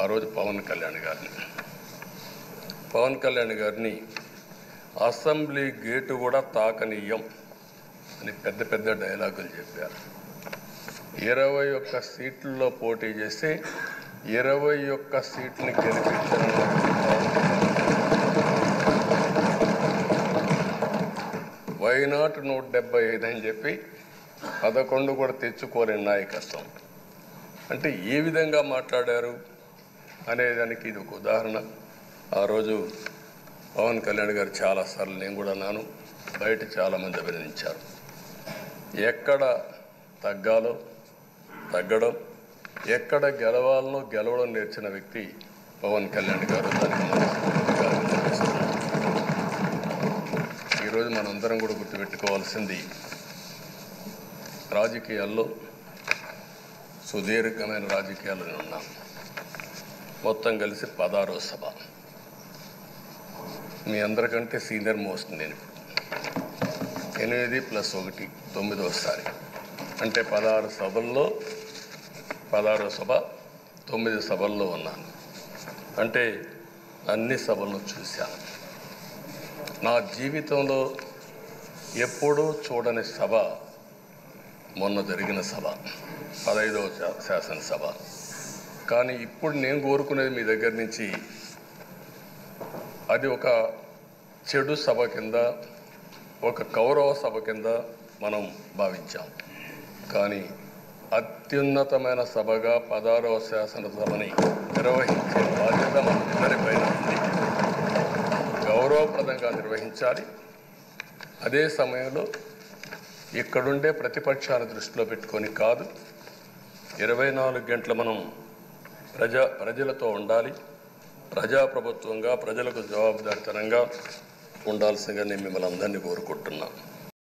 ఆ రోజు పవన్ కళ్యాణ్ గారిని అసెంబ్లీ గేటు కూడా తాకనీయం అని పెద్ద పెద్ద డైలాగులు చెప్పారు. 21 సీట్లలో పోటీ చేసి 21 సీట్ని గెలిపించిన వైనాట్ 175 అని చెప్పి 11 కూడా తెచ్చుకోలేని నాయకత్వం. అంటే ఏ విధంగా మాట్లాడారు అనేదానికి ఇది ఒక ఉదాహరణ. ఆ రోజు పవన్ కళ్యాణ్ గారు చాలాసార్లు నేను కూడా అన్నాను, బయట చాలామంది అభినందించారు. ఎక్కడ తగ్గాలో తగ్గడం, ఎక్కడ గెలవాలనో గెలవడం నేర్చిన వ్యక్తి పవన్ కళ్యాణ్ గారు. ఈరోజు మనందరం కూడా గుర్తుపెట్టుకోవాల్సింది, రాజకీయాల్లో సుదీర్ఘమైన రాజకీయాల్లో ఉన్నాం. మొత్తం కలిసి 16వ సభ. మీ అందరికంటే సీనియర్ మోస్ట్ నేను. 8 + 1 9వసారి, అంటే 16 సభల్లో 16వ సభ 9 సభల్లో ఉన్నాను. అంటే అన్ని సభలను చూశాను. నా జీవితంలో ఎప్పుడూ చూడని సభ మొన్న జరిగిన సభ, 15వ శాసనసభ. కానీ ఇప్పుడు నేను కోరుకునేది మీ దగ్గర నుంచి, అది ఒక చెడు సభ కింద, ఒక కౌరవ సభ కింద మనం భావించాం. కానీ అత్యున్నతమైన సభగా 16వ శాసనసభని నిర్వహించే బాధ్యత మనందరిపైన ఉంది. గౌరవప్రదంగా నిర్వహించాలి. అదే సమయంలో ఇక్కడుండే ప్రతిపక్షాల దృష్టిలో పెట్టుకొని కాదు, 24 గంటలు మనం ప్రజలతో ఉండాలి. ప్రజాప్రభుత్వంగా ప్రజలకు జవాబుదారితనంగా ఉండాల్సిందిగా నేను మిమ్మల్ని అందరినీ కోరుకుంటున్నాను.